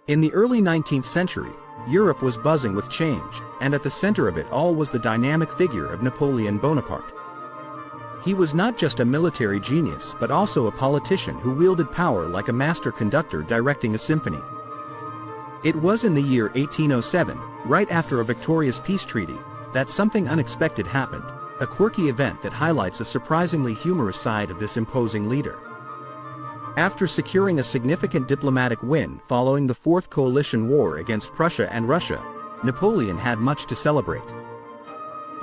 In the early 19th century, Europe was buzzing with change, and at the center of it all was the dynamic figure of Napoleon Bonaparte. He was not just a military genius but also a politician who wielded power like a master conductor directing a symphony. It was in the year 1807, right after a victorious peace treaty, that something unexpected happened, a quirky event that highlights a surprisingly humorous side of this imposing leader. After securing a significant diplomatic win following the Fourth Coalition War against Prussia and Russia, Napoleon had much to celebrate.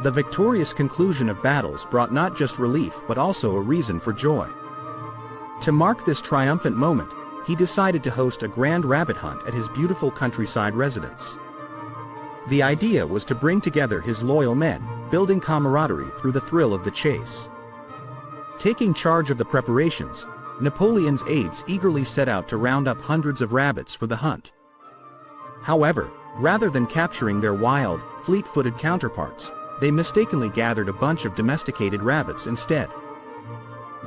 The victorious conclusion of battles brought not just relief but also a reason for joy. To mark this triumphant moment, he decided to host a grand rabbit hunt at his beautiful countryside residence. The idea was to bring together his loyal men, building camaraderie through the thrill of the chase. Taking charge of the preparations, Napoleon's aides eagerly set out to round up hundreds of rabbits for the hunt. However, rather than capturing their wild, fleet-footed counterparts, they mistakenly gathered a bunch of domesticated rabbits instead.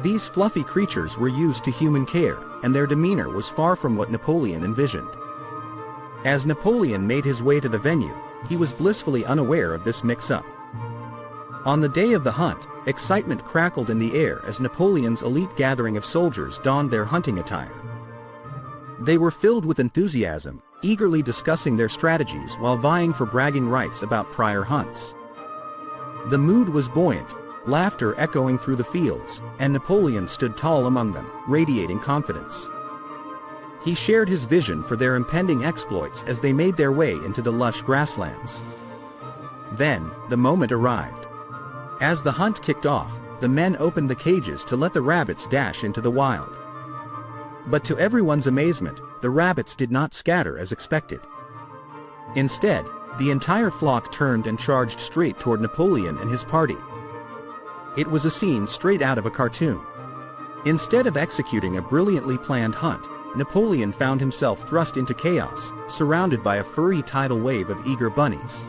These fluffy creatures were used to human care, and their demeanor was far from what Napoleon envisioned. As Napoleon made his way to the venue, he was blissfully unaware of this mix-up. On the day of the hunt, excitement crackled in the air as Napoleon's elite gathering of soldiers donned their hunting attire. They were filled with enthusiasm, eagerly discussing their strategies while vying for bragging rights about prior hunts. The mood was buoyant, laughter echoing through the fields, and Napoleon stood tall among them, radiating confidence. He shared his vision for their impending exploits as they made their way into the lush grasslands. Then, the moment arrived. As the hunt kicked off, the men opened the cages to let the rabbits dash into the wild. But to everyone's amazement, the rabbits did not scatter as expected. Instead, the entire flock turned and charged straight toward Napoleon and his party. It was a scene straight out of a cartoon. Instead of executing a brilliantly planned hunt, Napoleon found himself thrust into chaos, surrounded by a furry tidal wave of eager bunnies.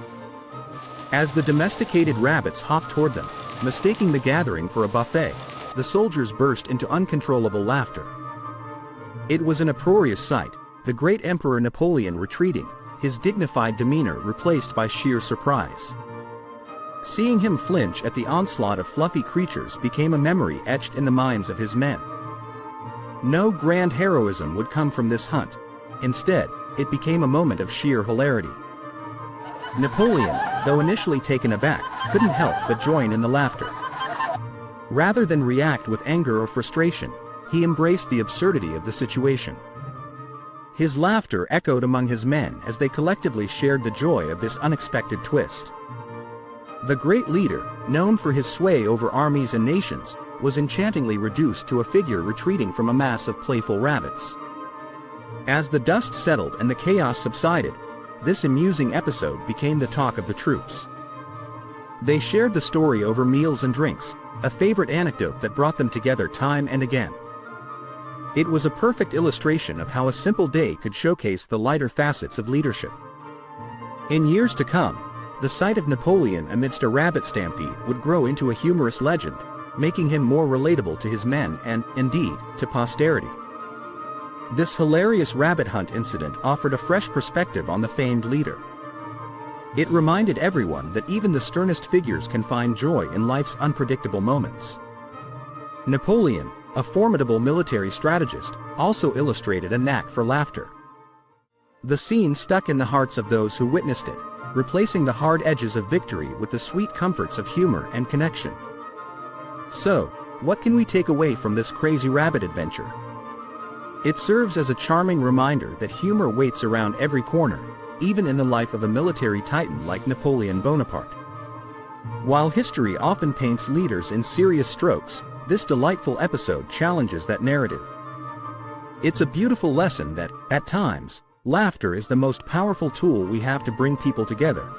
As the domesticated rabbits hopped toward them, mistaking the gathering for a buffet, the soldiers burst into uncontrollable laughter. It was an uproarious sight, the great Emperor Napoleon retreating, his dignified demeanor replaced by sheer surprise. Seeing him flinch at the onslaught of fluffy creatures became a memory etched in the minds of his men. No grand heroism would come from this hunt. Instead, it became a moment of sheer hilarity. Napoleon, though initially taken aback, couldn't help but join in the laughter. Rather than react with anger or frustration, he embraced the absurdity of the situation. His laughter echoed among his men as they collectively shared the joy of this unexpected twist. The great leader, known for his sway over armies and nations, was enchantingly reduced to a figure retreating from a mass of playful rabbits. As the dust settled and the chaos subsided, this amusing episode became the talk of the troops. They shared the story over meals and drinks, a favorite anecdote that brought them together time and again. It was a perfect illustration of how a simple day could showcase the lighter facets of leadership. In years to come, the sight of Napoleon amidst a rabbit stampede would grow into a humorous legend, making him more relatable to his men and, indeed, to posterity. This hilarious rabbit hunt incident offered a fresh perspective on the famed leader. It reminded everyone that even the sternest figures can find joy in life's unpredictable moments. Napoleon, a formidable military strategist, also illustrated a knack for laughter. The scene stuck in the hearts of those who witnessed it, replacing the hard edges of victory with the sweet comforts of humor and connection. So, what can we take away from this crazy rabbit adventure? It serves as a charming reminder that humor waits around every corner, even in the life of a military titan like Napoleon Bonaparte. While history often paints leaders in serious strokes, this delightful episode challenges that narrative. It's a beautiful lesson that, at times, laughter is the most powerful tool we have to bring people together,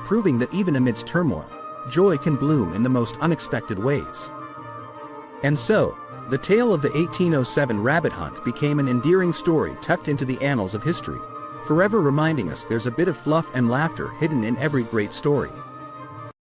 proving that even amidst turmoil, joy can bloom in the most unexpected ways. And so, the tale of the 1807 rabbit hunt became an endearing story tucked into the annals of history, forever reminding us there's a bit of fluff and laughter hidden in every great story.